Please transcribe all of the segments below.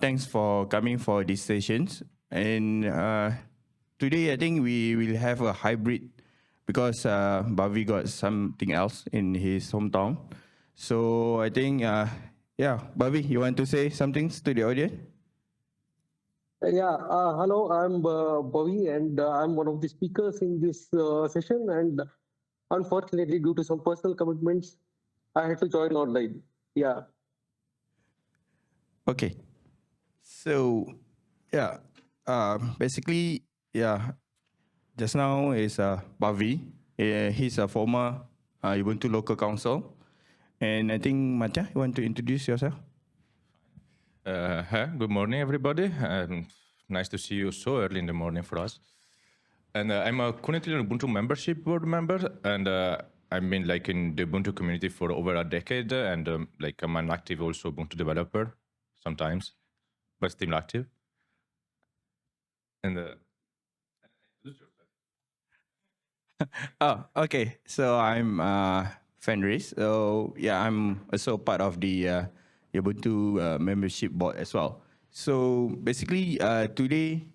thanks for coming for these sessions. And today, I think we will have a hybrid because Bhavi got something else in his hometown. So I think, yeah, Bhavi, you want to say something to the audience? Yeah, hello, I'm Bobby, and I'm one of the speakers in this session. And unfortunately, due to some personal commitments, I had to join online. Yeah. Okay. So, yeah, basically, yeah, just now is Bhavi. He's a former Ubuntu local council. And I think, Mattia, you want to introduce yourself? Hi, good morning, everybody. Nice to see you so early in the morning for us. And I'm currently an Ubuntu membership board member, and I've been like in the Ubuntu community for over a decade, and like I'm an active also Ubuntu developer sometimes, but still active. And Oh, okay. So I'm Fenris. So yeah, I'm also part of the Ubuntu membership board as well. So basically, today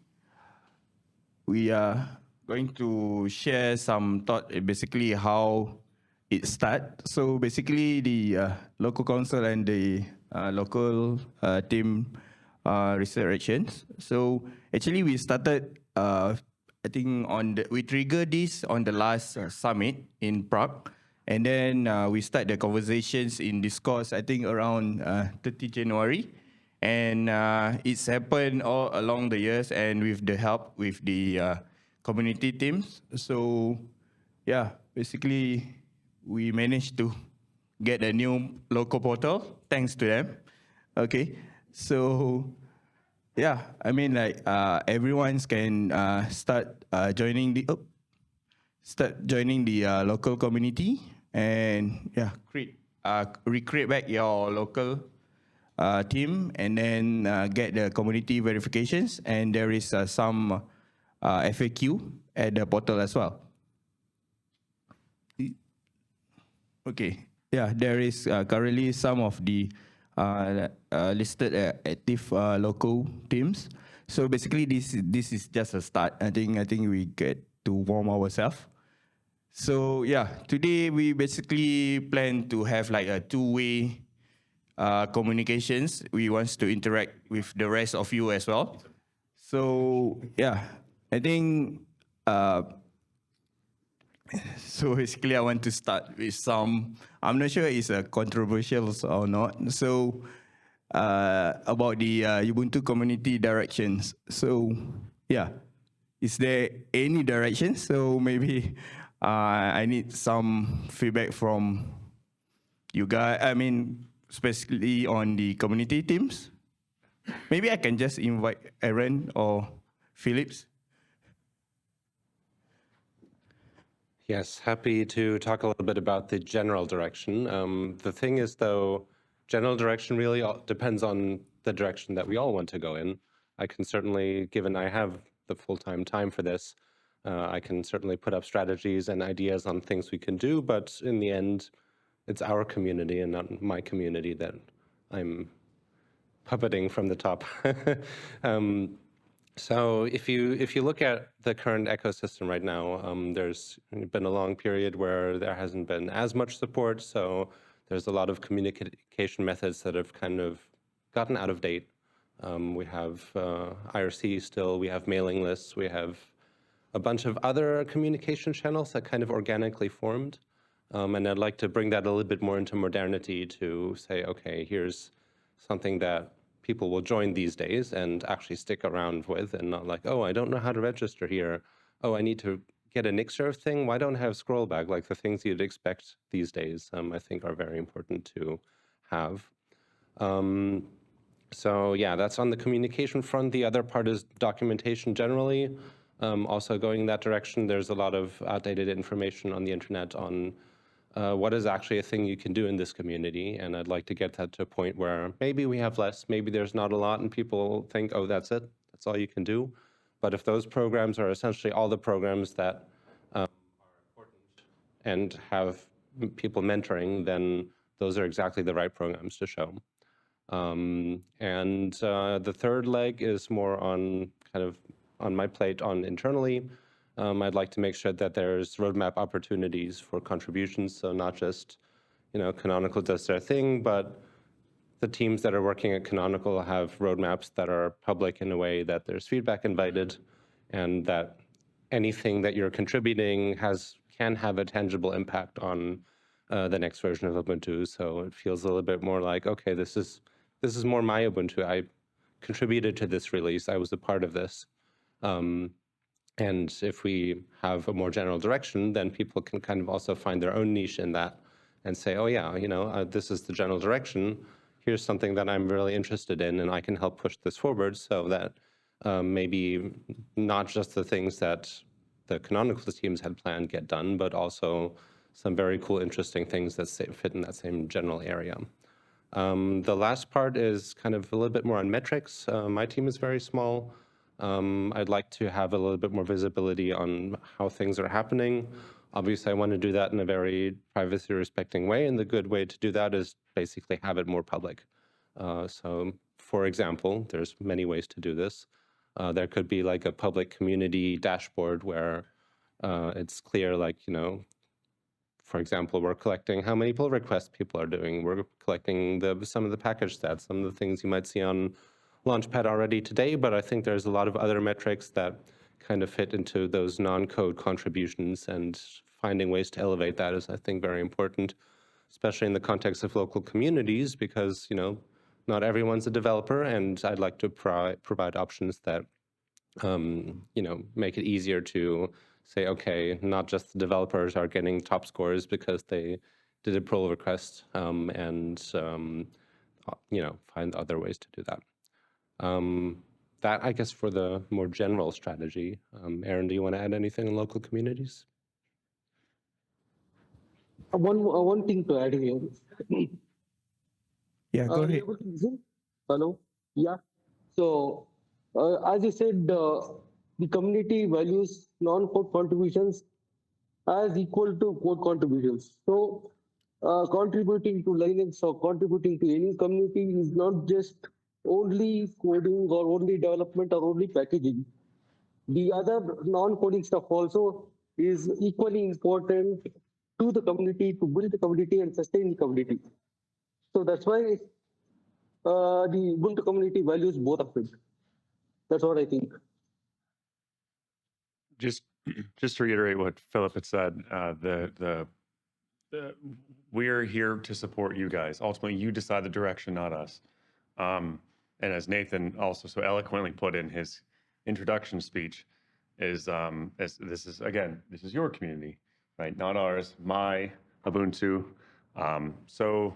we are going to share some thought, basically how it started. So basically, the local council and the local team resurrections. So actually, we started. I think we triggered this on the last summit in Prague, and then we start the conversations in discourse. I think around 30 January. And it's happened all along the years and with the help with the community teams. So yeah, basically we managed to get a new local portal thanks to them. Okay, so yeah, I mean like everyone can start joining the local community and yeah, recreate back your local team and then get the community verifications, and there is some FAQ at the portal as well. Okay, yeah, there is currently some of the listed active local teams. So basically, this is just a start. I think we get to warm ourselves. So yeah, today we basically plan to have like a two-way communications. We want to interact with the rest of you as well. So yeah, I think so basically I want to start with some, I'm not sure it's controversial or not. So about the Ubuntu community directions. So yeah, is there any directions? So maybe I need some feedback from you guys. I mean, specifically on the community teams. Maybe I can just invite Aaron or Phillips. Yes, happy to talk a little bit about the general direction. The thing is, though, general direction really depends on the direction that we all want to go in. I can certainly, given I have the full-time time for this, I can certainly put up strategies and ideas on things we can do, but in the end, it's our community and not my community that I'm puppeting from the top. So if you look at the current ecosystem right now, there's been a long period where there hasn't been as much support. So there's a lot of communication methods that have kind of gotten out of date. We have IRC still, we have mailing lists, we have a bunch of other communication channels that kind of organically formed. And I'd like to bring that a little bit more into modernity to say, okay, here's something that people will join these days and actually stick around with, and not like, oh, I don't know how to register here. Oh, I need to get a Nixserve thing. Why don't I have scrollback? Like the things you'd expect these days, I think are very important to have. So yeah, that's on the communication front. The other part is documentation generally. Also going in that direction, there's a lot of outdated information on the internet on what is actually a thing you can do in this community. And I'd like to get that to a point where maybe we have less, maybe there's not a lot, and people think, oh, that's it, that's all you can do. But if those programs are essentially all the programs that are important and have people mentoring, then those are exactly the right programs to show. And the third leg is more on kind of on my plate on internally. I'd like to make sure that there's roadmap opportunities for contributions. So not just, Canonical does their thing, but the teams that are working at Canonical have roadmaps that are public in a way that there's feedback invited, and that anything that you're contributing can have a tangible impact on the next version of Ubuntu. So it feels a little bit more like, okay, this is more my Ubuntu. I contributed to this release. I was a part of this. And if we have a more general direction, then people can kind of also find their own niche in that and say, oh yeah, this is the general direction. Here's something that I'm really interested in, and I can help push this forward so that maybe not just the things that the Canonical teams had planned get done, but also some very cool, interesting things that fit in that same general area. The last part is kind of a little bit more on metrics. My team is very small. I'd like to have a little bit more visibility on how things are happening. Obviously, I want to do that in a very privacy-respecting way, and the good way to do that is basically have it more public. So, for example, there's many ways to do this. There could be like a public community dashboard where it's clear, like, for example, we're collecting how many pull requests people are doing. We're collecting some of the package stats, some of the things you might see on Launchpad already today, but I think there's a lot of other metrics that kind of fit into those non-code contributions, and finding ways to elevate that is, I think, very important, especially in the context of local communities, because, not everyone's a developer, and I'd like to provide options that, make it easier to say, okay, not just the developers are getting top scores because they did a pull request, and find other ways to do that. That, I guess, for the more general strategy. Aaron, do you want to add anything in local communities? One thing to add here. Yeah, go ahead. Able to listen? Hello? Yeah. So, as you said, the community values non-code contributions as equal to code contributions. So, contributing to Linux or contributing to any community is not just only coding or only development or only packaging. The other non-coding stuff also is equally important to the community, to build the community and sustain the community. So that's why the Ubuntu community values both of it. That's what I think. Just to reiterate what Philip had said, we're here to support you guys. Ultimately, you decide the direction, not us. And as Nathan also so eloquently put in his introduction speech, is this is your community, right? Not ours. My Ubuntu. So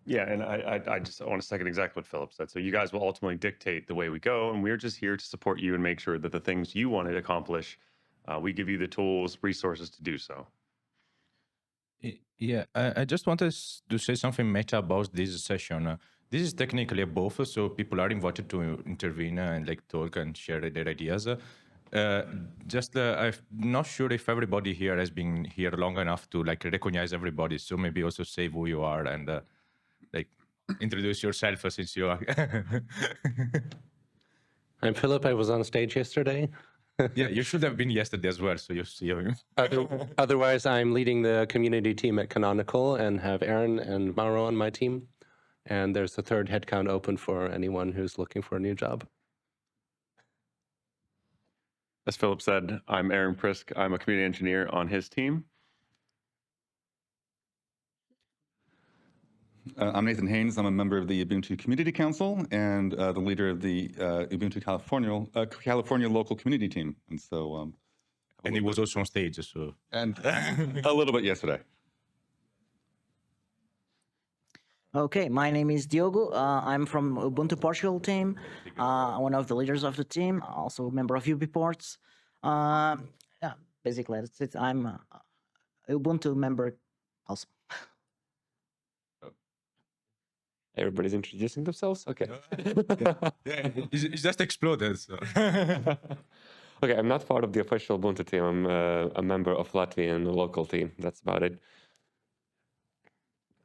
yeah, and I just want to second exactly what Philip said. So you guys will ultimately dictate the way we go, and we're just here to support you and make sure that the things you want to accomplish, we give you the tools, resources to do so. Yeah, I just wanted to say something meta about this session. This is technically a both, so people are invited to intervene and like talk and share their ideas. I'm not sure if everybody here has been here long enough to like recognize everybody. So maybe also say who you are and like introduce yourself since you are. I'm Philip. I was on stage yesterday. Yeah, you should have been yesterday as well, so you see him. Otherwise, I'm leading the community team at Canonical and have Aaron and Mauro on my team. And there's a third headcount open for anyone who's looking for a new job. As Philip said, I'm Aaron Prisk. I'm a community engineer on his team. I'm Nathan Haynes. I'm a member of the Ubuntu Community Council and the leader of the Ubuntu California local community team. And so, and he was also on stage, so. And a little bit yesterday. Okay, my name is Diogo. I'm from Ubuntu Portugal team. One of the leaders of the team, also a member of UBports. Yeah, basically that's it. I'm a Ubuntu member also. Everybody's introducing themselves? Okay. Yeah, it's just exploded. So. Okay, I'm not part of the official Ubuntu team. I'm a member of Latvian local team. That's about it.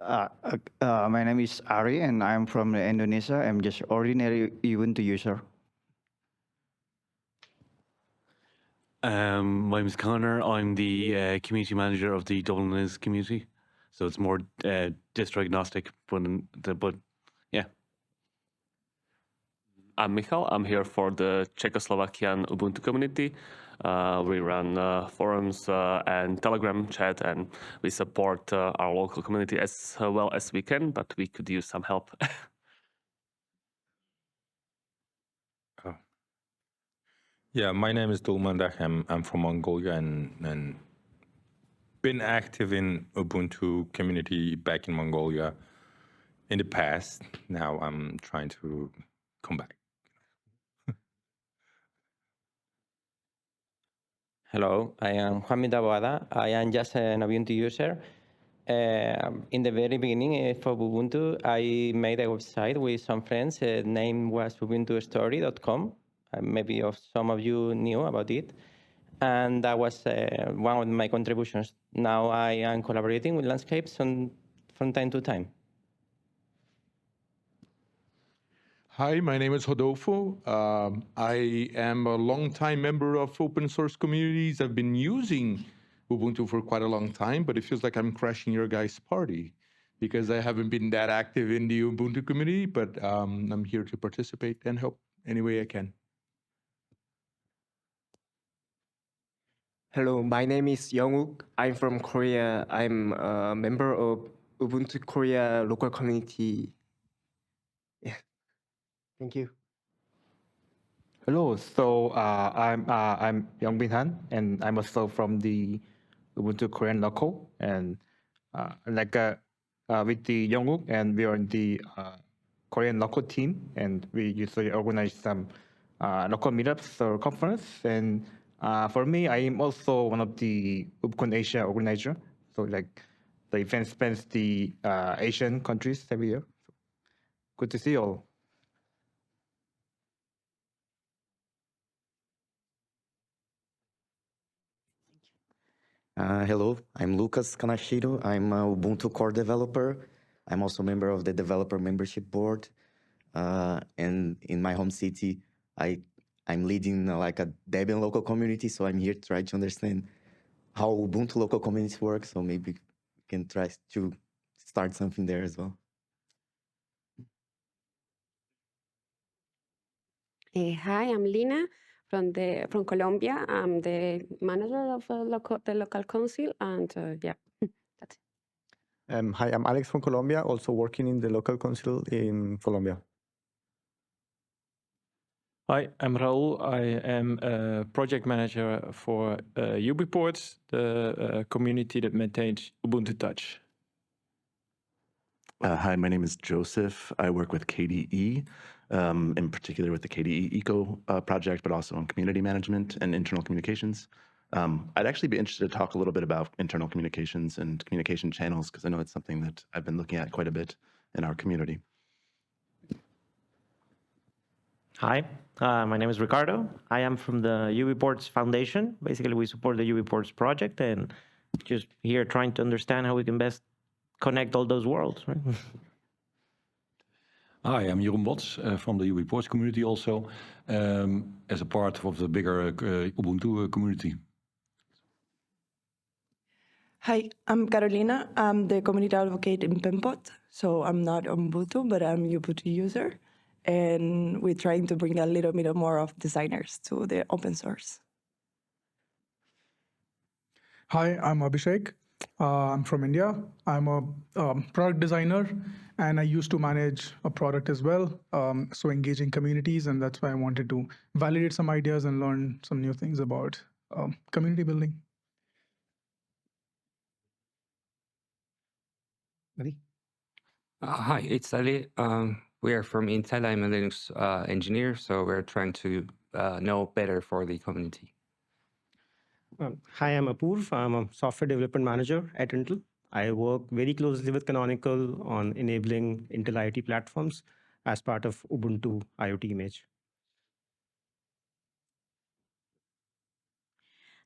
My name is Ari, and I'm from Indonesia. I'm just ordinary Ubuntu user. My name is Connor. I'm the community manager of the Dublin community. So it's more distro agnostic, but yeah. I'm Michal. I'm here for the Czechoslovakian Ubuntu community. We run forums and Telegram chat, and we support our local community as well as we can, but we could use some help. Yeah, my name is Dulmandak. I'm from Mongolia and been active in Ubuntu community back in Mongolia in the past. Now I'm trying to come back. Hello, I am Juan Boada. I am just an Ubuntu user. In the very beginning for Ubuntu, I made a website with some friends. The name was ubuntustory.com. Maybe some of you knew about it. And that was one of my contributions. Now I am collaborating with Landscapes from time to time. Hi, my name is Rodolfo. I am a longtime member of open source communities. I've been using Ubuntu for quite a long time, but it feels like I'm crashing your guys' party because I haven't been that active in the Ubuntu community, but I'm here to participate and help any way I can. Hello, my name is Youngwook. I'm from Korea. I'm a member of Ubuntu Korea local community. Yeah, thank you. Hello, so I'm Young Bin Han, and I'm also from the Ubuntu Korean local, and with the Youngwook, and we are in the Korean local team, and we usually organize some local meetups or conference. And for me, I am also one of the UbCon Asia organizer. So like the event spans the Asian countries every year. So good to see you all. Hello, I'm Lucas Kanashiro. I'm a Ubuntu core developer. I'm also a member of the developer membership board. And in my home city, I'm leading like a Debian local community. So I'm here to try to understand how Ubuntu local communities work. So maybe we can try to start something there as well. Hi, I'm Lina from Colombia. I'm the manager of the local council, and yeah, that's it. Hi, I'm Alex from Colombia, also working in the local council in Colombia. Hi, I'm Raul. I am a project manager for Ubiports, the community that maintains Ubuntu Touch. Hi, my name is Joseph. I work with KDE, in particular with the KDE Eco project, but also on community management and internal communications. I'd actually be interested to talk a little bit about internal communications and communication channels, because I know it's something that I've been looking at quite a bit in our community. Hi, my name is Ricardo. I am from the Ubiports Foundation. Basically, we support the Ubiports project and just here trying to understand how we can best connect all those worlds. Right? Hi, I'm Jeroen Bots from the Ubiports community also, as a part of the bigger Ubuntu community. Hi, I'm Carolina. I'm the community advocate in Pempot. So I'm not Ubuntu, but I'm Ubuntu user. And we're trying to bring a little bit more of designers to the open source. Hi, I'm Abhishek. I'm from India. I'm a product designer, and I used to manage a product as well. So engaging communities, and that's why I wanted to validate some ideas and learn some new things about community building. Hi, it's Ali. We are from Intel. I'm a Linux engineer, so we're trying to know better for the community. Hi, I'm Apurv. I'm a software development manager at Intel. I work very closely with Canonical on enabling Intel IoT platforms as part of Ubuntu IoT image.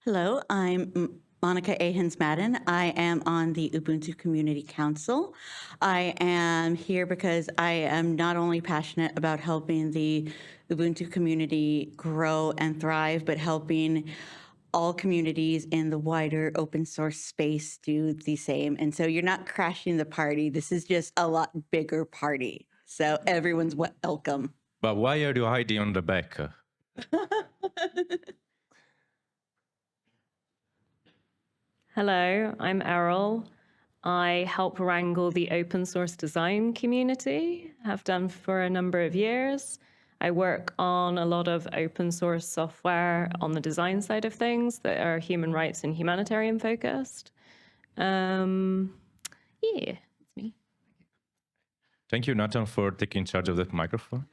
Hello, I'm Monica Ahens-Madden. I am on the Ubuntu Community Council. I am here because I am not only passionate about helping the Ubuntu community grow and thrive, but helping all communities in the wider open source space do the same. And so you're not crashing the party. This is just a lot bigger party. So everyone's welcome. But why are you hiding on the back? Hello, I'm Errol. I help wrangle the open source design community, have done for a number of years. I work on a lot of open source software on the design side of things that are human rights and humanitarian focused. Yeah, it's me. Thank you, Nathan, for taking charge of that microphone.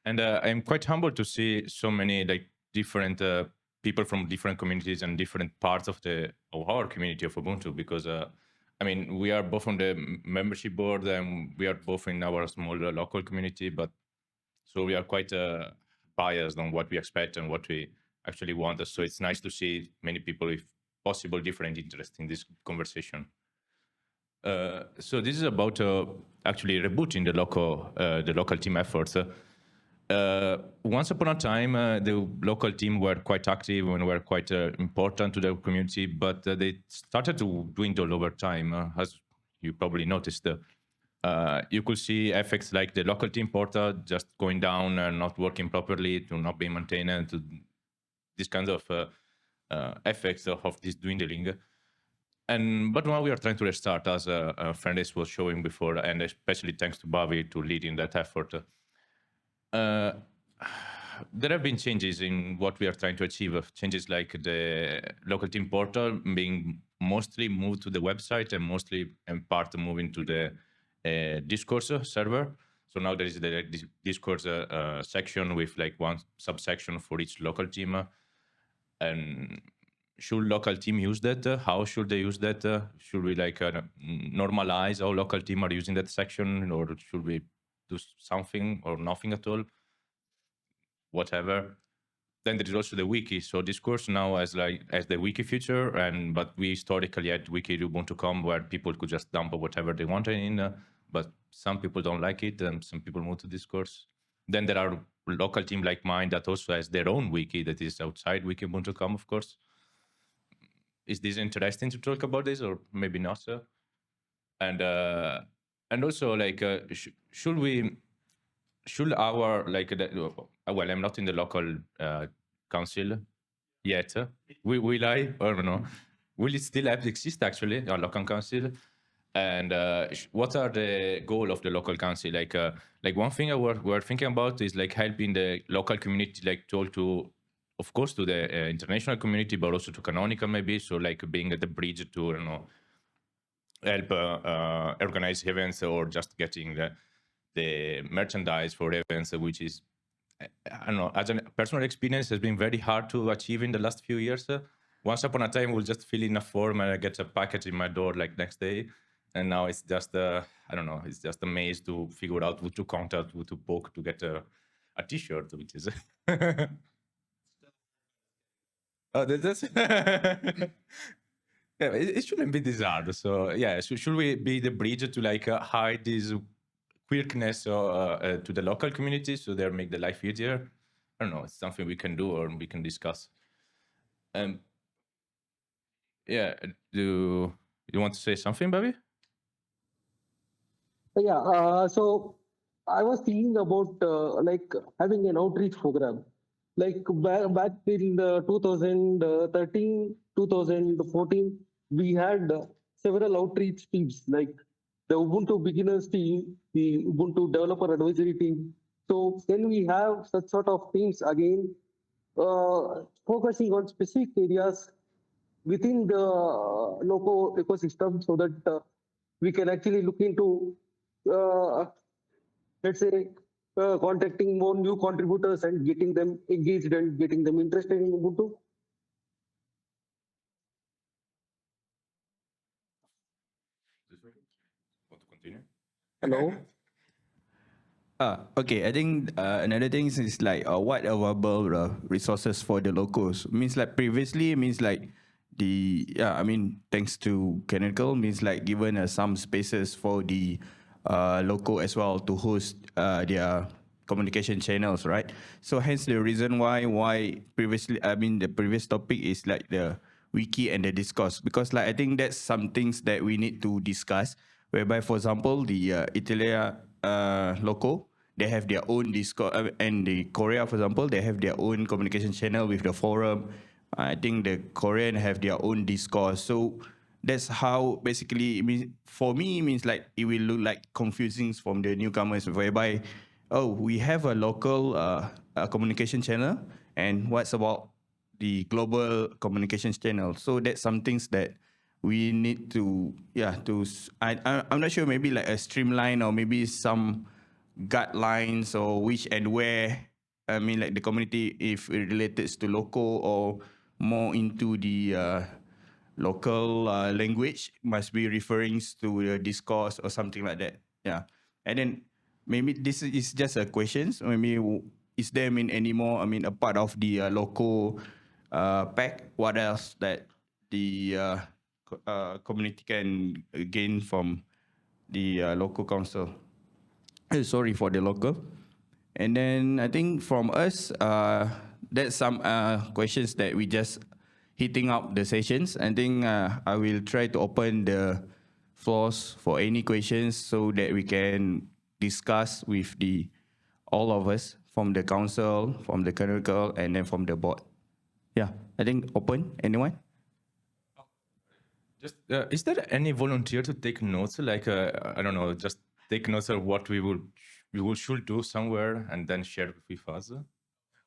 And I'm quite humbled to see so many different people from different communities and different parts of our community of Ubuntu, because I mean, we are both on the membership board and we are both in our small local community, but so we are quite biased on what we expect and what we actually want. So it's nice to see many people with possible different interests in this conversation. So this is about actually rebooting the local team efforts. Once upon a time, the local team were quite active and were quite important to the community, but they started to dwindle over time, as you probably noticed. You could see effects like the local team portal just going down and not working properly, to not being maintained, and to these kinds of effects of this dwindling. But now we are trying to restart, as Fernandez was showing before, and especially thanks to Bhavi to leading that effort. There have been changes in what we are trying to achieve. Changes like the local team portal being mostly moved to the website and mostly in part moving to the discourse server. So now there is the discourse section with like one subsection for each local team. And should local team use that? How should they use that? Should we like normalize how local team are using that section, or should we do something or nothing at all? Whatever. Then there is also the wiki. So discourse now as the wiki feature, but we historically had wiki.ubuntu.com where people could just dump whatever they wanted in, but some people don't like it and some people move to discourse. Then there are local team like mine that also has their own wiki that is outside wiki.ubuntu.com, of course. Is this interesting to talk about this, or maybe not? And also like should our well, I'm not in the local council yet. Will I, or no? Will it still exist actually, our local council? And what are the goal of the local council? Like one thing we're thinking about is like helping the local community, like talk to, of course, to the international community, but also to Canonical maybe. So like being at the bridge to, you know, help organize events, or just getting the merchandise for events, which is, I don't know, as a personal experience, has been very hard to achieve in the last few years. Once upon a time, we'll just fill in a form and I get a package in my door like next day. And now it's just, I don't know, it's just a maze to figure out who to contact, who to poke to get a t-shirt, which is... Oh, that's... Yeah, it shouldn't be this hard. So yeah, should we be the bridge to like hide this quirkiness to the local community so they make the life easier? I don't know. It's something we can do or we can discuss. Yeah, do you want to say something, Bobby? Yeah. So I was thinking about like having an outreach program. Like back in 2013, 2014, we had several outreach teams, like the Ubuntu beginners team, the Ubuntu developer advisory team. So can we have such sort of teams again, focusing on specific areas within the local ecosystem, so that we can actually look into, let's say, contacting more new contributors and getting them engaged and getting them interested in Ubuntu? Want to continue? Hello? Okay, I think another thing is like what available resources for the locals. Means like previously, means like I mean, thanks to Canonical, means like given some spaces for the loco as well to host their communication channels, right? So hence the reason why previously, I mean, the previous topic is like the wiki and the discourse, because like I think that's some things that we need to discuss, whereby, for example, the Italia loco, they have their own Discord, and the Korea, for example, they have their own communication channel with the forum. I think the Korean have their own discourse. So that's how basically it means, for me, it means like it will look like confusing from the newcomers, whereby, oh, we have a local communication channel, and what's about the global communications channel? So that's some things that we need to, I'm not sure, maybe like a streamline or maybe some guidelines or which and where, I mean, like the community, if it related to local or more into the local language, must be referring to the discourse or something like that. Yeah. And then maybe this is just a question. Maybe is there, I mean, any more, I mean, a part of the local pack, what else that the community can gain from the local council? Sorry, for the local. And then I think from us, that's some questions that we just hitting up the sessions. I think I will try to open the floors for any questions so that we can discuss with all of us from the council, from the canonical, and then from the board. Yeah, I think open. Anyone? Just is there any volunteer to take notes? Like I don't know, just take notes of what we should do somewhere and then share with us.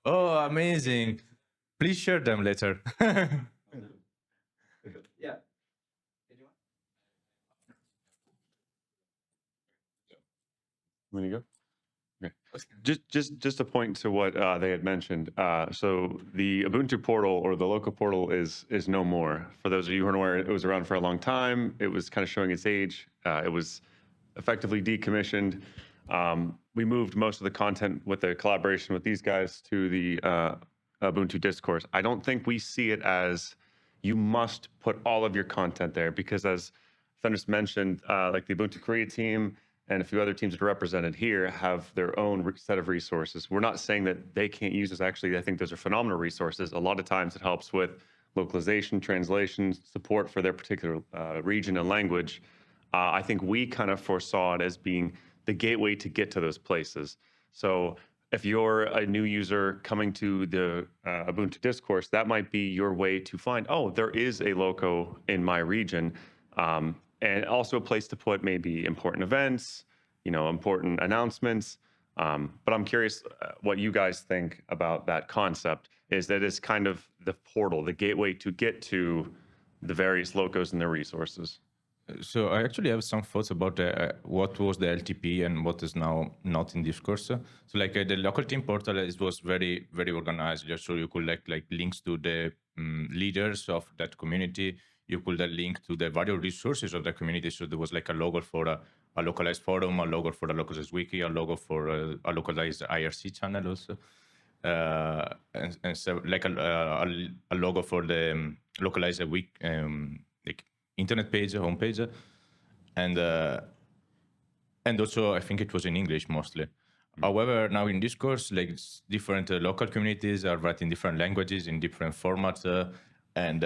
Oh, amazing! Please share them later. Yeah. Want to go? Okay. Just a point to what they had mentioned. So the Ubuntu portal or the local portal is no more. For those of you who aren't aware, it was around for a long time. It was kind of showing its age. It was effectively decommissioned. We moved most of the content with the collaboration with these guys to the Ubuntu discourse. I don't think we see it as you must put all of your content there, because as Fenris mentioned, like the Ubuntu Korea team and a few other teams that are represented here have their own set of resources. We're not saying that they can't use this. Actually, I think those are phenomenal resources. A lot of times it helps with localization, translation, support for their particular region and language. I think we kind of foresaw it as being the gateway to get to those places. So if you're a new user coming to the Ubuntu discourse, that might be your way to find, oh, there is a loco in my region. And also a place to put maybe important events, important announcements. But I'm curious what you guys think about that concept, is that it's kind of the portal, the gateway to get to the various locos and their resources. So I actually have some thoughts about what was the LTP and what is now not in discourse. So like the local team portal, it was very, very organized. So you could like links to the leaders of that community. You could link to the various resources of the community. So there was like a logo for a localized forum, a logo for the localized wiki, a logo for a localized IRC channel also. And so like a logo for the localized wiki, like internet page, homepage. And also I think it was in English mostly. However, now in discourse, like different local communities are writing different languages in different formats. And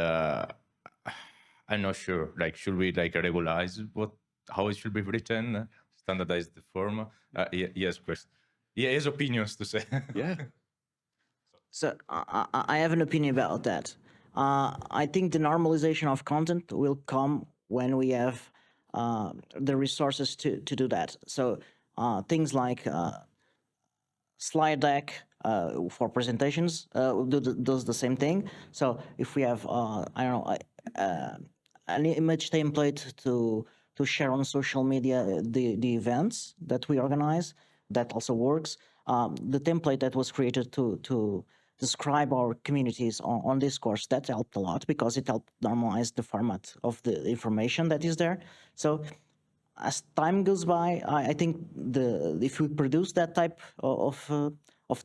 I'm not sure, like, should we like regularize how it should be written, standardize the form? Yes, Chris. Yeah, his opinions to say. Yeah. So I have an opinion about that. I think the normalization of content will come when we have the resources to do that. So things like slide deck for presentations does the same thing. So if we have, I don't know, an image template to share on social media the events that we organize, that also works. The template that was created to describe our communities on Discourse, that helped a lot because it helped normalize the format of the information that is there. So as time goes by, I think if we produce that type of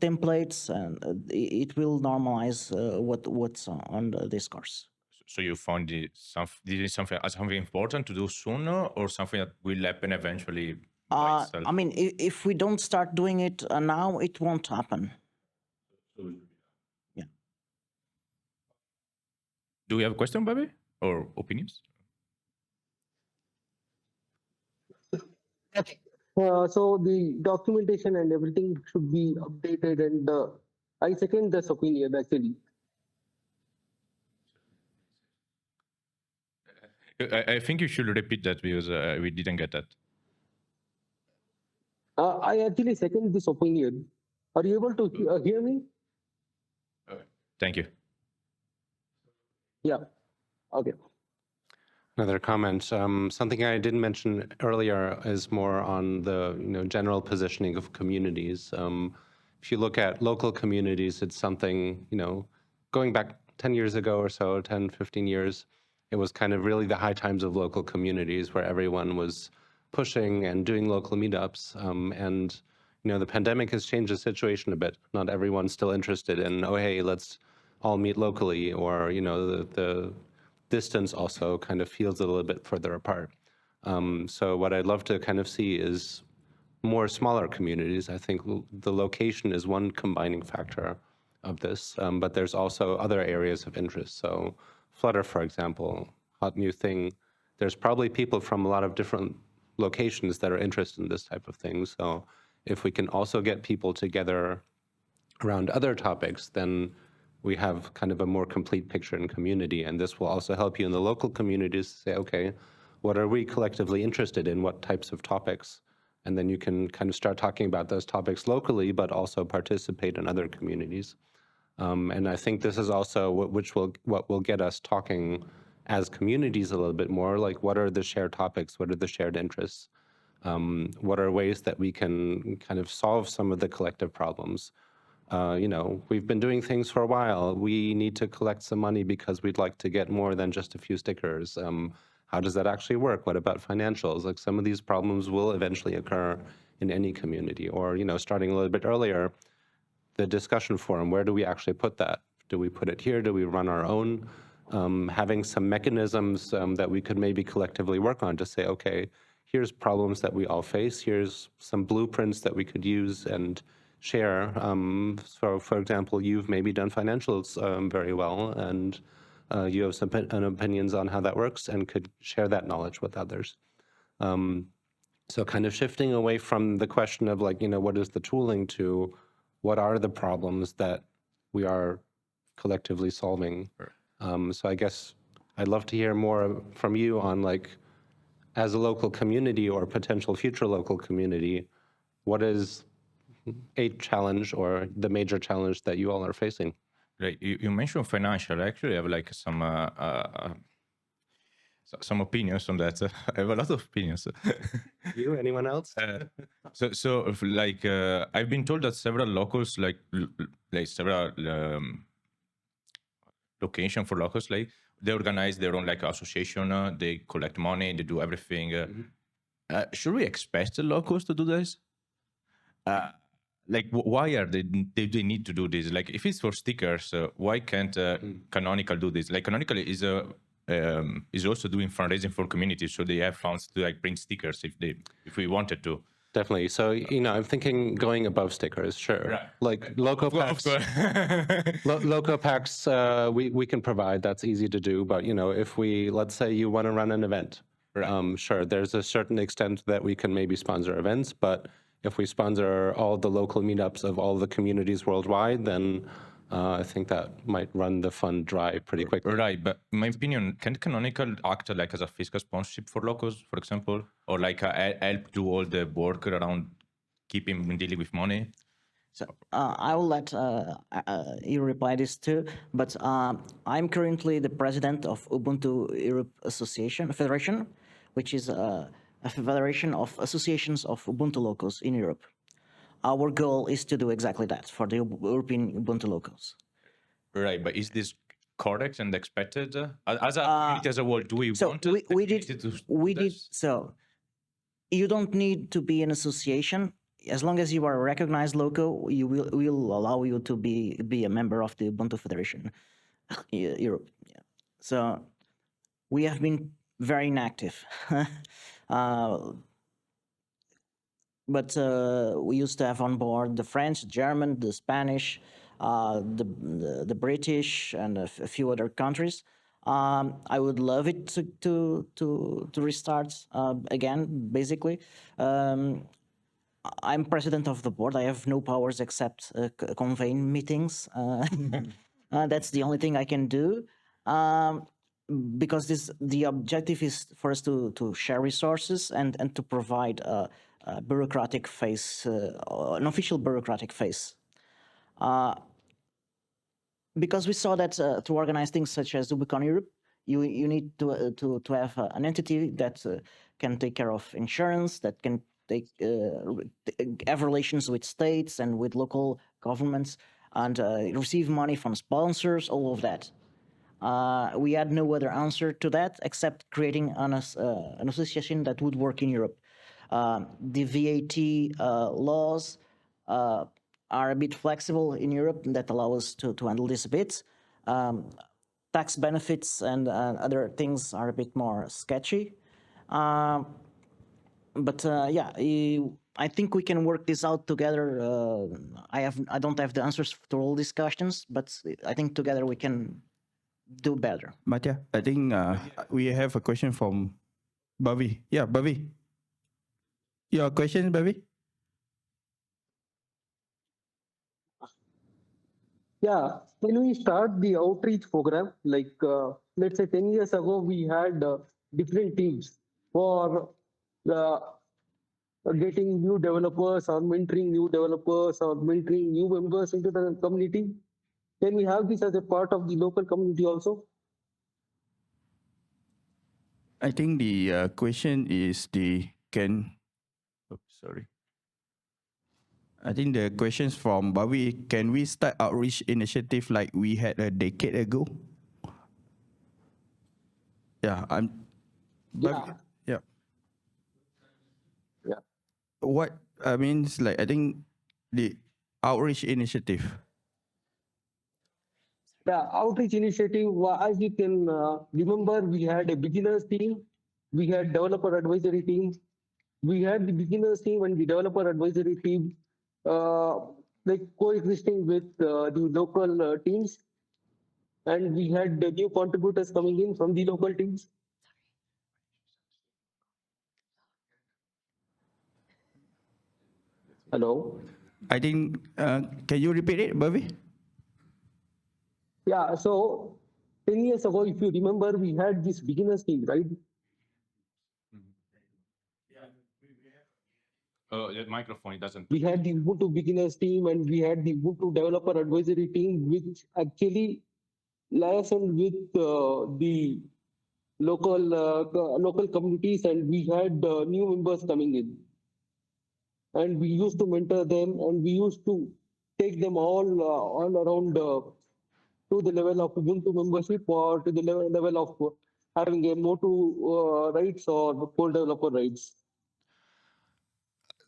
templates, and it will normalize what's on the Discourse. So you found this is something important to do sooner, or something that will happen eventually by itself? I mean, if we don't start doing it now, it won't happen. Yeah. Do we have a question, Bobby, or opinions? So the documentation and everything should be updated, and I second this opinion actually. I think you should repeat that because we didn't get that. I actually second this opinion. Are you able to hear me? Thank you. Yeah. Okay. Another comment. Something I didn't mention earlier is more on the general positioning of communities. If you look at local communities, it's something, going back 10 years ago or so, 10, 15 years, it was kind of really the high times of local communities where everyone was pushing and doing local meetups. And the pandemic has changed the situation a bit. Not everyone's still interested in, oh, hey, let's all meet locally, or, the distance also kind of feels a little bit further apart. So what I'd love to kind of see is more smaller communities. I think the location is one combining factor of this, but there's also other areas of interest. So Flutter, for example, hot new thing. There's probably people from a lot of different locations that are interested in this type of thing. So if we can also get people together around other topics, then we have kind of a more complete picture in community. And this will also help you in the local communities to say, okay, what are we collectively interested in? What types of topics? And then you can kind of start talking about those topics locally, but also participate in other communities. And I think this is also what will get us talking as communities a little bit more, like what are the shared topics? What are the shared interests? What are ways that we can kind of solve some of the collective problems? We've been doing things for a while. We need to collect some money because we'd like to get more than just a few stickers. How does that actually work? What about financials? Like some of these problems will eventually occur in any community. Or, starting a little bit earlier, the discussion forum, where do we actually put that? Do we put it here? Do we run our own? Having some mechanisms that we could maybe collectively work on to say, okay, here's problems that we all face. Here's some blueprints that we could use and share. So, for example, you've maybe done financials very well, and you have some opinions on how that works and could share that knowledge with others. So kind of shifting away from the question of like, what is the tooling to what are the problems that we are collectively solving. So I guess I'd love to hear more from you on like, as a local community or potential future local community, what is a challenge or the major challenge that you all are facing? Right. You mentioned financial. Actually, I have like some opinions on that. I have a lot of opinions. You? Anyone else? So like I've been told that several locals, like several location for locals, like they organize their own like association. They collect money. They do everything. Should we expect the locals to do this? Like why are they need to do this? Like if it's for stickers, why can't Canonical do this? Like Canonical is also doing fundraising for communities, so they have funds to like print stickers if we wanted to. Definitely. So I'm thinking going above stickers, sure. Right. Like loco packs. Loco packs we can provide. That's easy to do. But if let's say you want to run an event, right. Sure. There's a certain extent that we can maybe sponsor events, but if we sponsor all the local meetups of all the communities worldwide, then I think that might run the fund dry pretty quickly. Right, but in my opinion, can Canonical act like as a fiscal sponsorship for locals, for example, or like help do all the work around keeping dealing with money? So I will let you reply this too, but I'm currently the president of Ubuntu Europe Federation, which is a federation of associations of Ubuntu locals in Europe. Our goal is to do exactly that for the European Ubuntu locals. Right, but is this correct and expected? As a community as a whole, do we want to do this? So you don't need to be an association. As long as you are a recognized loco, we'll allow you to be a member of the Ubuntu Federation Europe. Yeah. So we have been very inactive. But we used to have on board the French, German, the Spanish, the British, and a few other countries. I would love it to restart again. Basically, I'm president of the board. I have no powers except convene meetings. That's the only thing I can do. Because the objective is for us to share resources and to provide a bureaucratic face, an official bureaucratic face. Because we saw that to organize things such as Ubicon Europe, you need to have an entity that can take care of insurance, that can have relations with states and with local governments, and receive money from sponsors, all of that. We had no other answer to that except creating an association that would work in Europe. The VAT laws are a bit flexible in Europe, and that allow us to handle this a bit. Tax benefits and other things are a bit more sketchy. But yeah, I think we can work this out together. I don't have the answers to all these questions, but I think together we can do better. Mattia, I think we have a question from Bhavi. Yeah, Bhavi. Your question, Bhavi? Yeah, when we start the outreach program, like let's say 10 years ago, we had different teams for getting new developers or mentoring new developers or mentoring new members into the community. Can we have this as a part of the local community also? I think the question is sorry. I think the questions from Bhavi, can we start outreach initiative like we had a decade ago? Yeah, Yeah. Yeah. Yeah. What I mean is like I think the outreach initiative. The outreach initiative, as you can remember, we had a beginners team, we had developer advisory team, we had the beginners team and the developer advisory team like coexisting with the local teams, and we had the new contributors coming in from the local teams. Hello. I think can you repeat it, Bhavi? Yeah, so 10 years ago, if you remember, we had this beginners team, right? The microphone, it doesn't. We had the Ubuntu beginners team and we had the Ubuntu developer advisory team, which actually liaised with the local communities, and we had new members coming in. And we used to mentor them, and we used to take them all around to the level of Ubuntu membership or to the level of having a Motu rights or core developer rights.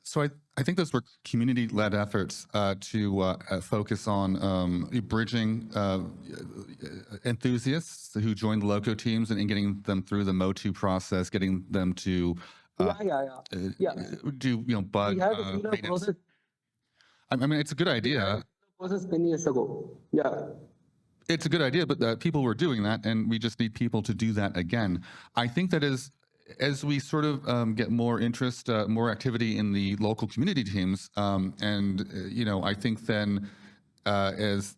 So I think those were community-led efforts to focus on bridging enthusiasts who joined the loco teams and getting them through the Motu process, getting them to do bug We had a similar maintenance. process. I mean, it's a good idea. Process 10 years ago. Yeah. It's a good idea, but people were doing that, and we just need people to do that again. I think that as we sort of get more interest, more activity in the local community teams, and I think then as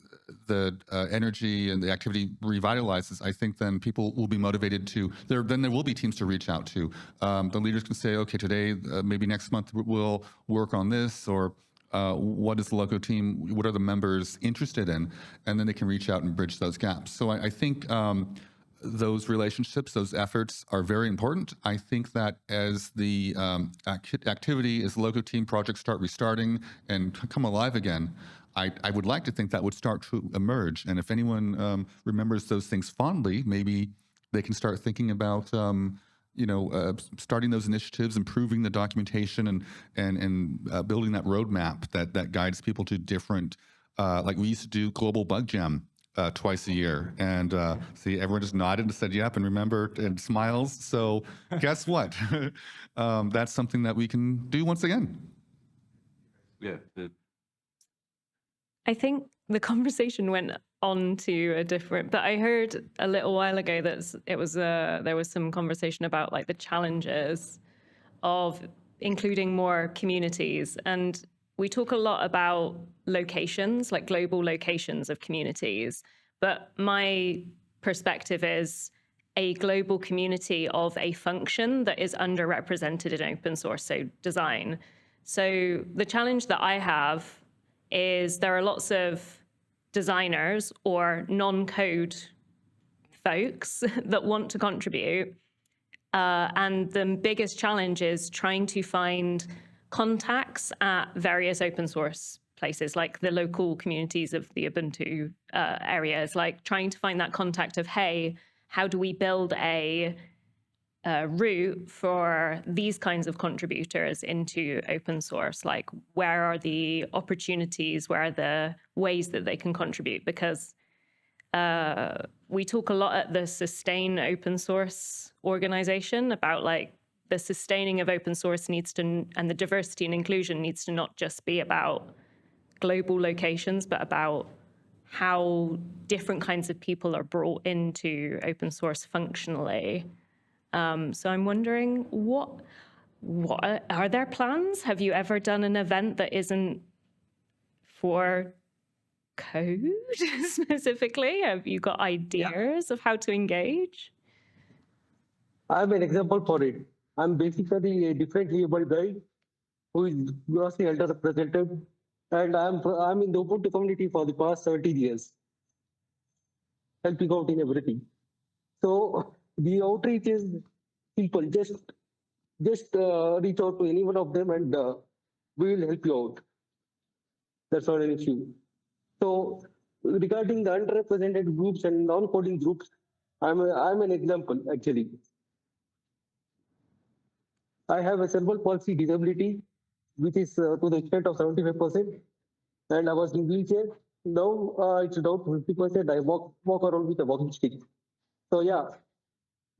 the energy and the activity revitalizes, I think then people will be motivated to. Then there will be teams to reach out to. The leaders can say, okay, today, maybe next month we'll work on this, or what is the loco team? What are the members interested in? And then they can reach out and bridge those gaps. So I think those relationships, those efforts are very important. I think that as the activity, as loco team projects start restarting and come alive again, I would like to think that would start to emerge. And if anyone remembers those things fondly, maybe they can start thinking about starting those initiatives, improving the documentation, and building that roadmap that guides people to different, like we used to do global bug jam twice a year. And see, everyone just nodded and said, yep, and remember, and smiles. So guess what? That's something that we can do once again. Yeah. I think the conversation went on to a different, but I heard a little while ago that there was some conversation about like the challenges of including more communities. And we talk a lot about locations, like global locations of communities. But my perspective is a global community of a function that is underrepresented in open source, so design. So the challenge that I have is there are lots of designers or non-code folks that want to contribute. And the biggest challenge is trying to find contacts at various open source places, like the local communities of the Ubuntu areas, like trying to find that contact of, hey, how do we build a route for these kinds of contributors into open source? Like, where are the opportunities? Where are the ways that they can contribute? Because we talk a lot at the Sustain Open Source organization about like the sustaining of open source needs to, and the diversity and inclusion needs to not just be about global locations, but about how different kinds of people are brought into open source functionally. So I'm wondering, what are there plans? Have you ever done an event that isn't for code specifically? Have you got ideas of how to engage? I'm an example for it. I'm basically a differently able guy who is grossly underrepresented, and I'm in the Ubuntu community for the past 17 years, helping out in everything. So the outreach is simple. Just reach out to any one of them, and we will help you out. That's not an issue. So regarding the underrepresented groups and non-coding groups, I'm an example actually. I have a cerebral palsy disability, which is to the extent of 75%, and I was in wheelchair. Now it's down to 50%. I walk around with a walking stick. So yeah,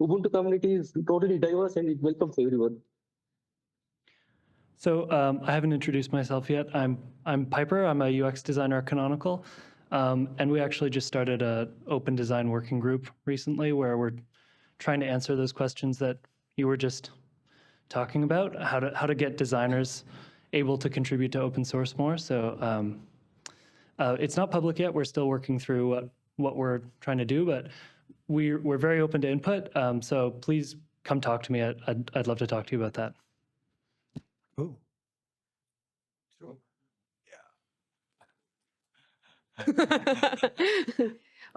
Ubuntu community is totally diverse and it welcomes everyone. So I haven't introduced myself yet. I'm Piper. I'm a UX designer at Canonical, and we actually just started a open design working group recently where we're trying to answer those questions that you were just talking about, how to get designers able to contribute to open source more. So it's not public yet. We're still working through what we're trying to do, but we're very open to input. So please come talk to me. I'd love to talk to you about that. Oh.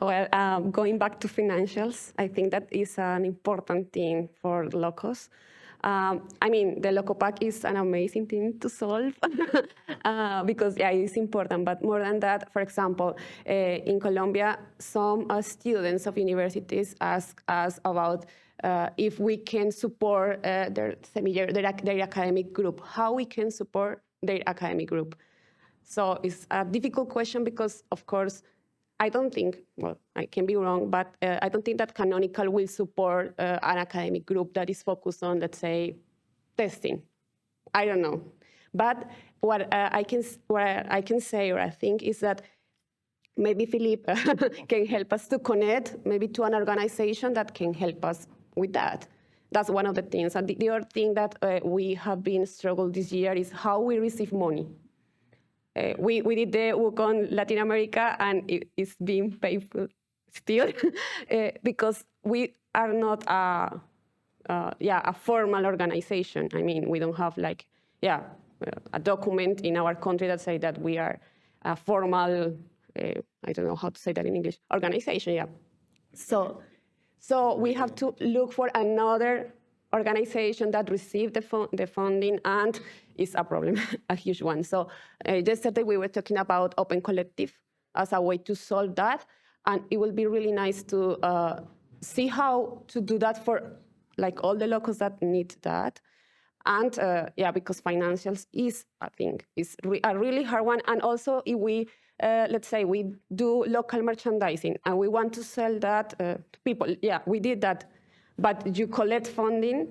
Well, going back to financials, I think that is an important thing for locos. I mean, the loco pack is an amazing thing to solve because yeah, it's important. But more than that, for example, in Colombia, some students of universities ask us about if we can support their academic group, how we can support their academic group. So it's a difficult question because, of course, I don't think, well, I can be wrong, but I don't think that Canonical will support an academic group that is focused on, let's say, testing. I don't know. But what I can say, or I think, is that maybe Philippe can help us to connect maybe to an organization that can help us with that. That's one of the things. And the other thing that we have been struggling this year is how we receive money. We did the work on Latin America, and it's been painful still because we are not a formal organization. I mean, we don't have like, a document in our country that say that we are a formal, I don't know how to say that in English, organization, yeah. So we have to look for another organization that received the funding, and it's a problem, a huge one. So yesterday we were talking about Open Collective as a way to solve that, and it will be really nice to see how to do that for like all the locals that need that. And because financials is, I think, is a really hard one. And also if we let's say we do local merchandising and we want to sell that to people. Yeah, we did that. But you collect funding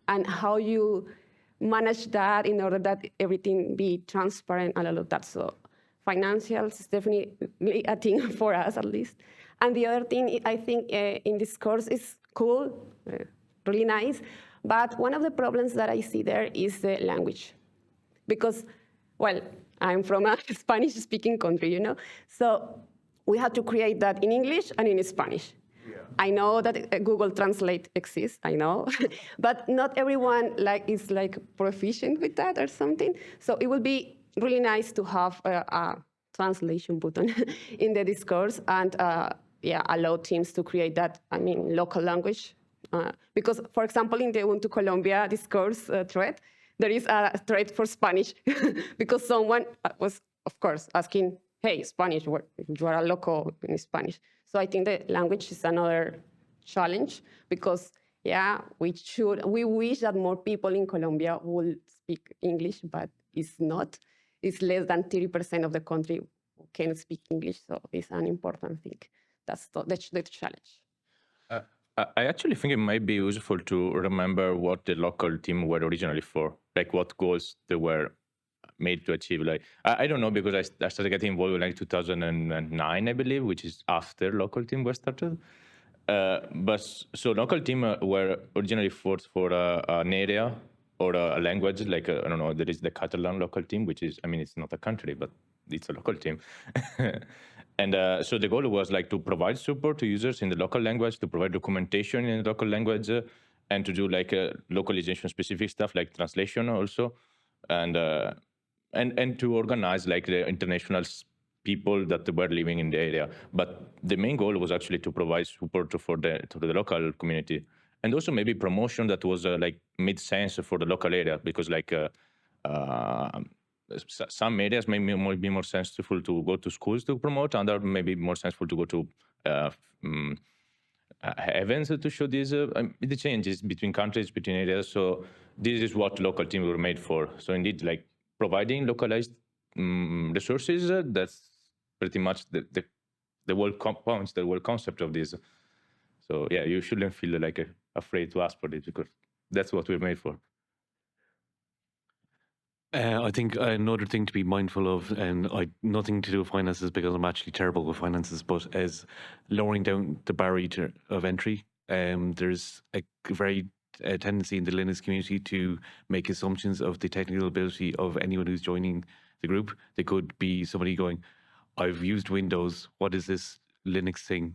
and how you manage that in order that everything be transparent and all of that. So financials is definitely a thing for us at least. And the other thing I think in this course is cool, really nice. But one of the problems that I see there is the language. Because, well, I'm from a Spanish-speaking country, you know? So we had to create that in English and in Spanish. Yeah. I know that Google Translate exists, I know, but not everyone is proficient with that or something. So it would be really nice to have a translation button in the discourse and allow teams to create that, local language. Because, for example, in the Ubuntu Colombia discourse thread, there is a thread for Spanish because someone was, of course, asking, hey, Spanish, you are a loco in Spanish. So I think the language is another challenge because, we wish that more people in Colombia will speak English, but it's not. It's less than 30% of the country who can speak English, so it's an important thing. That's the challenge. I actually think it might be useful to remember what the local team were originally for, like what goals they were made to achieve. Like I don't know, because I started getting involved in like 2009, I believe, which is after local team was started. But so local team were originally for an area or a language, like I don't know, there is the Catalan local team, which is, it's not a country, but it's a local team. And so the goal was like to provide support to users in the local language, to provide documentation in the local language, and to do like localization specific stuff like translation also, and to organize like the international people that were living in the area. But the main goal was actually to provide support to the local community, and also maybe promotion that was like made sense for the local area, because like some areas may be more sensible to go to schools to promote, and may be more sensible to go to events to show these the changes between countries, between areas. So this is what local teams were made for. So indeed, like providing localized resources, that's pretty much the whole the whole concept of this. So yeah, you shouldn't feel like afraid to ask for this, because that's what we're made for. I think another thing to be mindful of, and nothing to do with finances because I'm actually terrible with finances, but is lowering down the barrier of entry. There's a very tendency in the Linux community to make assumptions of the technical ability of anyone who's joining the group. They could be somebody going, I've used Windows, what is this Linux thing?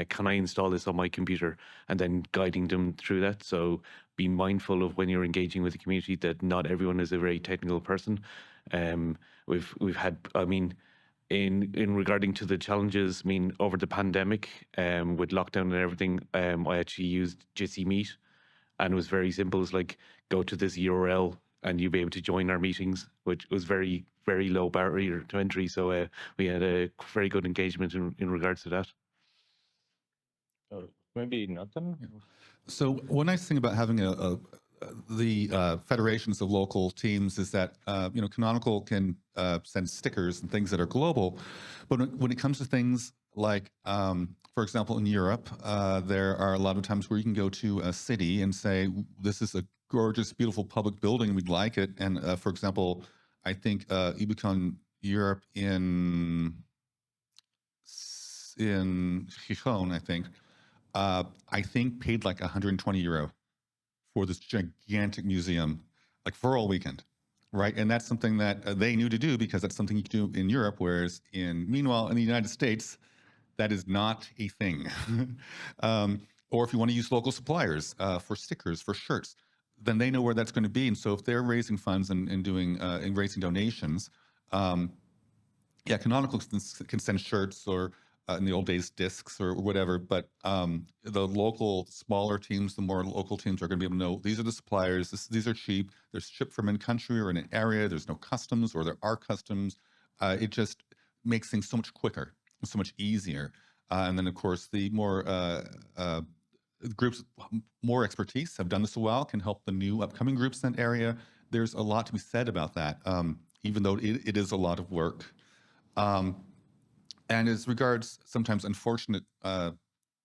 Can I install this on my computer? And then guiding them through that. So be mindful of when you're engaging with the community that not everyone is a very technical person. We've had, in regarding to the challenges, over the pandemic, with lockdown and everything, I actually used Jitsi Meet, and it was very simple. It's like, go to this URL and you'll be able to join our meetings, which was very, very low barrier to entry. So we had a very good engagement in regards to that. Maybe Nathan? So one nice thing about having the federations of local teams is that Canonical can send stickers and things that are global, but when it comes to things like, for example, in Europe, there are a lot of times where you can go to a city and say, this is a gorgeous, beautiful public building, we'd like it. And for example, I think Ubuntu Europe in Gijón, I think paid like €120 for this gigantic museum, like for all weekend, right? And that's something that they knew to do because that's something you can do in Europe, whereas meanwhile, in the United States, that is not a thing. Or if you want to use local suppliers for stickers, for shirts, then they know where that's going to be. And so if they're raising funds and doing and raising donations, Canonical can send shirts or in the old days, discs or whatever, but the local smaller teams, the more local teams are going to be able to know these are the suppliers, these are cheap, they're shipped from in country or in an area, there's no customs or there are customs. It just makes things so much quicker, so much easier. And then of course, the more groups with more expertise have done this a while, can help the new upcoming groups in that area. There's a lot to be said about that, even though it is a lot of work. And as regards sometimes unfortunate, what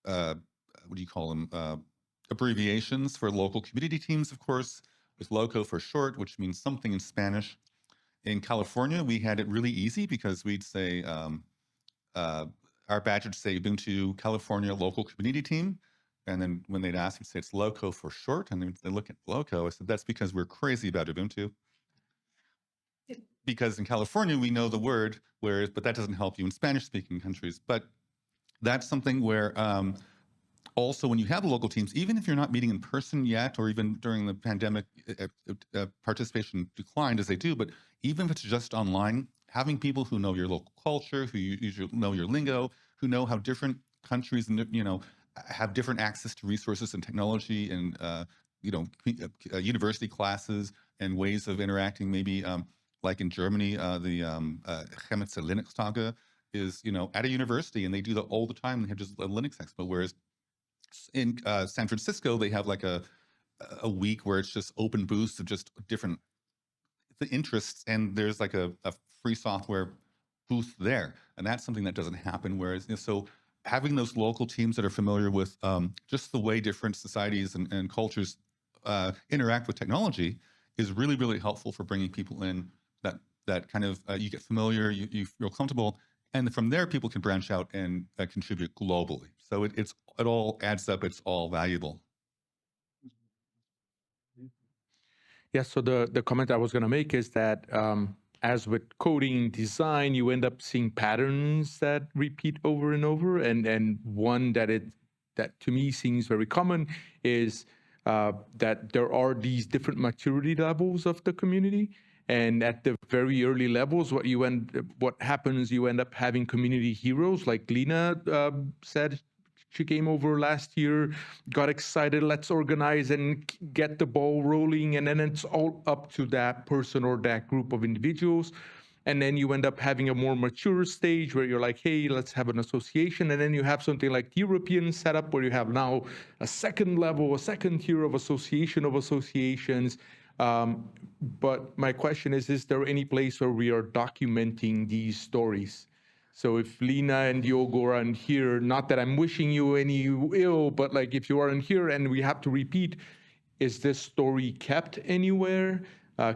do you call them, abbreviations for local community teams, of course, with LOCO for short, which means something in Spanish. In California, we had it really easy because we'd say, our badge would say Ubuntu California Local Community Team. And then when they'd ask, we'd say it's LOCO for short. And they look at LOCO. I said, that's because we're crazy about Ubuntu. Because in California, we know the word, but that doesn't help you in Spanish-speaking countries. But that's something where also when you have local teams, even if you're not meeting in person yet, or even during the pandemic, participation declined as they do, but even if it's just online, having people who know your local culture, who know your lingo, who know how different countries, have different access to resources and technology and, university classes and ways of interacting, maybe like in Germany, the Chemnitzer Linux Tage is, at a university, and they do that all the time. They have just a Linux expo, whereas in San Francisco, they have like a week where it's just open booths of just different interests, and there's like a free software booth there, and that's something that doesn't happen. Whereas, so having those local teams that are familiar with just the way different societies and cultures interact with technology is really, really helpful for bringing people in. That kind of you get familiar, you feel comfortable, and from there people can branch out and contribute globally. So it all adds up. It's all valuable. Yeah, so the comment I was going to make is that as with coding design, you end up seeing patterns that repeat over and over. And one that to me seems very common is that there are these different maturity levels of the community. And at the very early levels, what happens, you end up having community heroes, like Lena said. She came over last year, got excited, let's organize and get the ball rolling. And then it's all up to that person or that group of individuals. And then you end up having a more mature stage where you're like, hey, let's have an association. And then you have something like the European setup where you have now a second level, a second tier of association of associations. But my question is there any place where we are documenting these stories? So if Lena and Diogo aren't here, not that I'm wishing you any ill, but like if you aren't here and we have to repeat, is this story kept anywhere?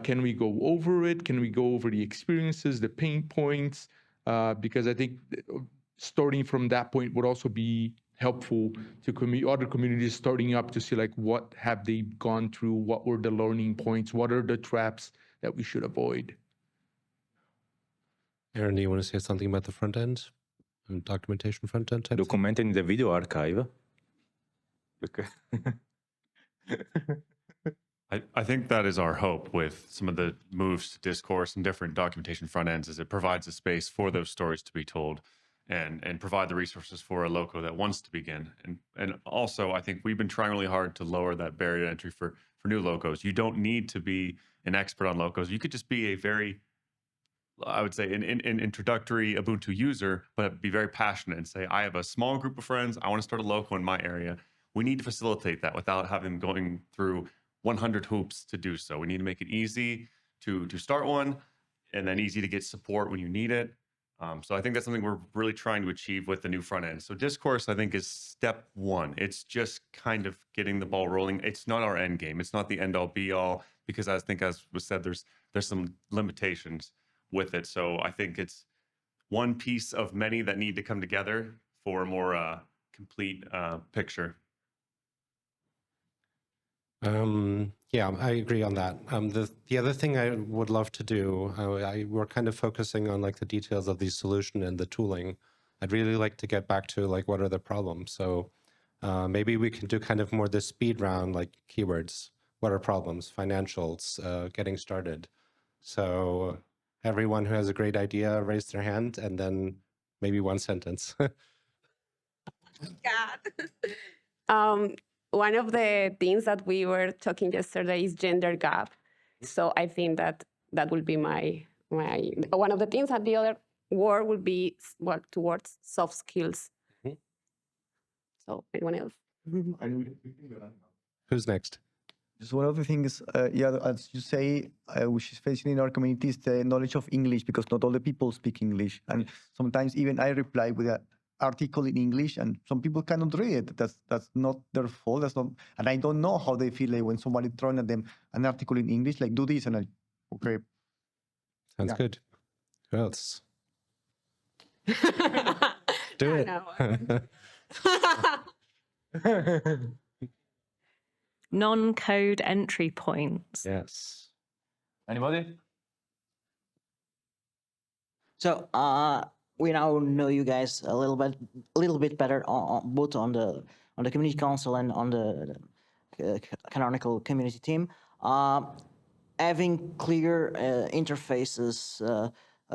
Can we go over it? Can we go over the experiences, the pain points? Because I think starting from that point would also be helpful to other communities starting up to see like what have they gone through, what were the learning points, what are the traps that we should avoid. Aaron, do you want to say something about the front end? Documentation front end type? Documenting the video archive. Okay. I think that is our hope with some of the moves to discourse and different documentation front ends, is it provides a space for those stories to be told and provide the resources for a loco that wants to begin. And also, I think we've been trying really hard to lower that barrier to entry for new locos. You don't need to be an expert on locos. You could just be a very, I would say, an introductory Ubuntu user, but be very passionate and say, I have a small group of friends. I want to start a loco in my area. We need to facilitate that without having them going through 100 hoops to do so. We need to make it easy to start one, and then easy to get support when you need it. So I think that's something we're really trying to achieve with the new front end. So discourse, I think, is step one. It's just kind of getting the ball rolling. It's not our end game. It's not the end all be all, because I think, as was said, there's some limitations with it. So I think it's one piece of many that need to come together for a more complete picture. Yeah, I agree on that. The other thing I would love to do, we're kind of focusing on like the details of the solution and the tooling. I'd really like to get back to like what are the problems. So maybe we can do kind of more the speed round, like keywords. What are problems? Financials, getting started. So everyone who has a great idea, raise their hand, and then maybe one sentence. God. One of the things that we were talking yesterday is gender gap. So I think that will be my one of the things, and the other word would be work towards soft skills. So anyone else? Who's next? Just one of the things, yeah, as you say, which is facing in our community is the knowledge of English, because not all the people speak English. And sometimes even I reply with an article in English, and some people cannot read it. That's not their fault. That's not, and I don't know how they feel like when somebody throwing at them an article in English, like do this, and I, okay. Sounds Yeah. good. Who else? Do it. Non-code entry points. Yes. Anybody? So we now know you guys a little bit better, both on the community council and on the canonical community team. Having clear interfaces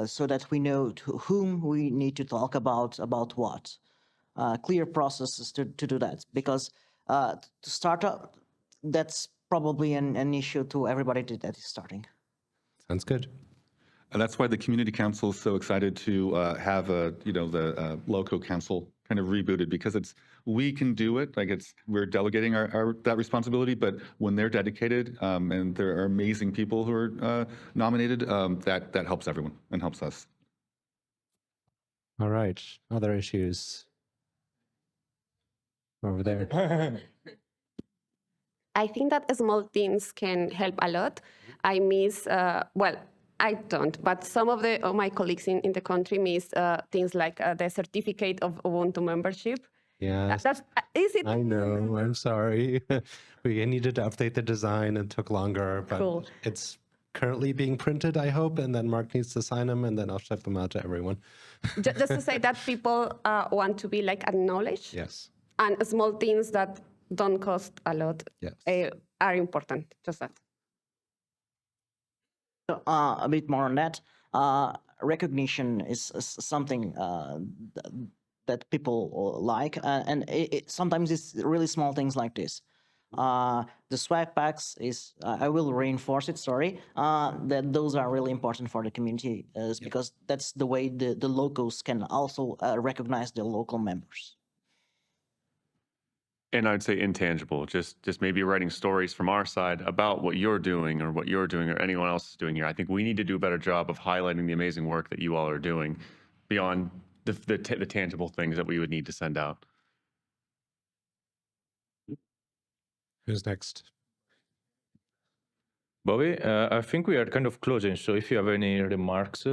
so that we know to whom we need to talk about what. Clear processes to do that, because to start up, that's probably an issue to everybody that is starting. Sounds good. And that's why the community council is so excited to have the loco council kind of rebooted, because we can do it. Like we're delegating that responsibility, but when they're dedicated and there are amazing people who are nominated, that helps everyone and helps us. All right. Other issues over there. I think that small things can help a lot. I miss, well, I don't, but some of my colleagues in the country miss things like the certificate of Ubuntu membership. Yeah. Is it? I know. I'm sorry. We needed to update the design and took longer, but Cool. it's currently being printed, I hope, and then Mark needs to sign them, and then I'll ship them out to everyone. Just to say that people want to be like acknowledged. Yes. And small things that don't cost a lot are important. Just that. So, a bit more on that. Recognition is something that people like, and sometimes it's really small things like this. The swag packs is, I will reinforce it, sorry, that those are really important for the community because that's the way the locals can also recognize the local members. And I'd say intangible, just maybe writing stories from our side about what you're doing or anyone else is doing here. I think we need to do a better job of highlighting the amazing work that you all are doing beyond the tangible things that we would need to send out. Who's next? Bobby, I think we are kind of closing, so if you have any remarks,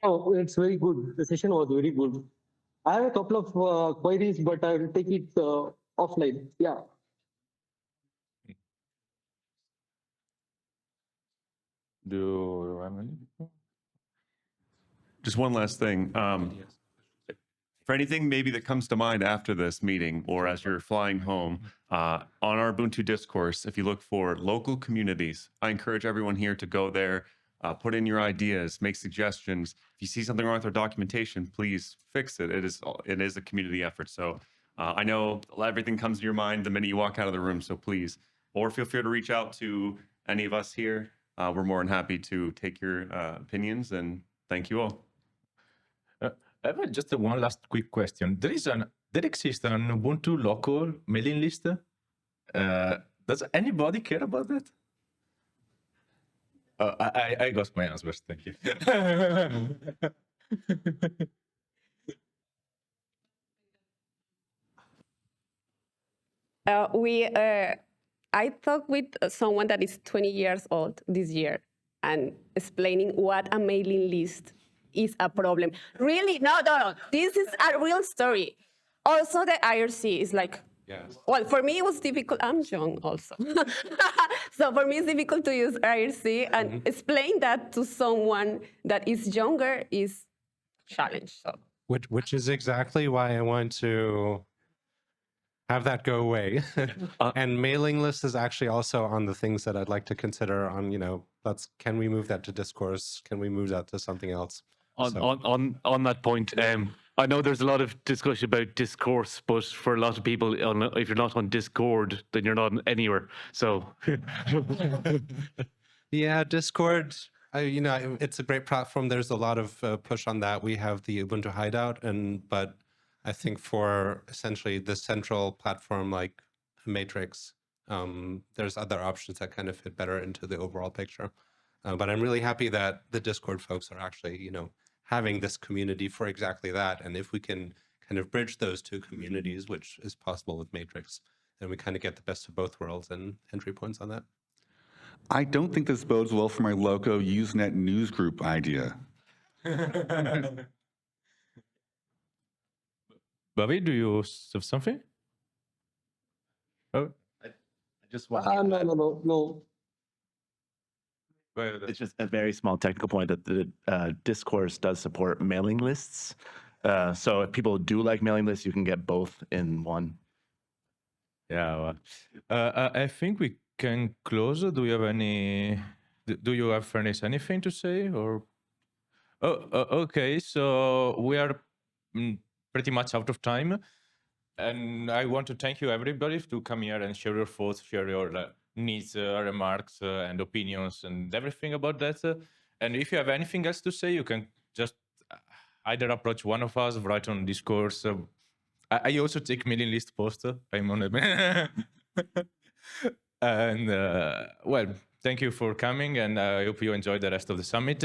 Oh, it's very good. The session was very good. I have a couple of queries, but I will take it offline. Yeah. Just one last thing. For anything maybe that comes to mind after this meeting or as you're flying home, on our Ubuntu discourse, if you look for local communities, I encourage everyone here to go there, put in your ideas, make suggestions. If you see something wrong with our documentation, please fix it. It is a community effort. So I know everything comes to your mind the minute you walk out of the room, so please, or feel free to reach out to any of us here. We're more than happy to take your opinions, and thank you all. I have just one last quick question. There exists an Ubuntu local mailing list. Does anybody care about that? I got my answers. Thank you. I talked with someone that is 20 years old this year and explaining what a mailing list is a problem. Really? No. This is a real story. Also, the IRC is like, yes. Well, for me, it was difficult. I'm young also. So for me, it's difficult to use IRC and explain that to someone that is younger is challenge. So. Which is exactly why I want to have that go away. And mailing list is actually also on the things that I'd like to consider on, can we move that to discourse? Can we move that to something else? On that point, I know there's a lot of discussion about discourse, but for a lot of people, if you're not on Discord, then you're not anywhere. So, yeah, Discord. It's a great platform. There's a lot of push on that. We have the Ubuntu Hideout, but I think for essentially the central platform like Matrix, there's other options that kind of fit better into the overall picture. But I'm really happy that the Discord folks are actually, having this community for exactly that. And if we can kind of bridge those two communities, which is possible with Matrix, then we kind of get the best of both worlds and entry points on that. I don't think this bodes well for my loco Usenet news group idea. Bobby, do you have something? Oh, I just want. No. It's just a very small technical point that the Discourse does support mailing lists. So if people do like mailing lists, you can get both in one. Yeah, well, I think we can close. Do you have any? Do you have Furnace anything to say or? Okay. So we are pretty much out of time, and I want to thank you everybody to come here and share your thoughts, share your needs, remarks, and opinions, and everything about that. And if you have anything else to say, you can just either approach one of us, write on Discourse. I also take mailing list posts. I'm on it. And well, thank you for coming, and I hope you enjoy the rest of the summit.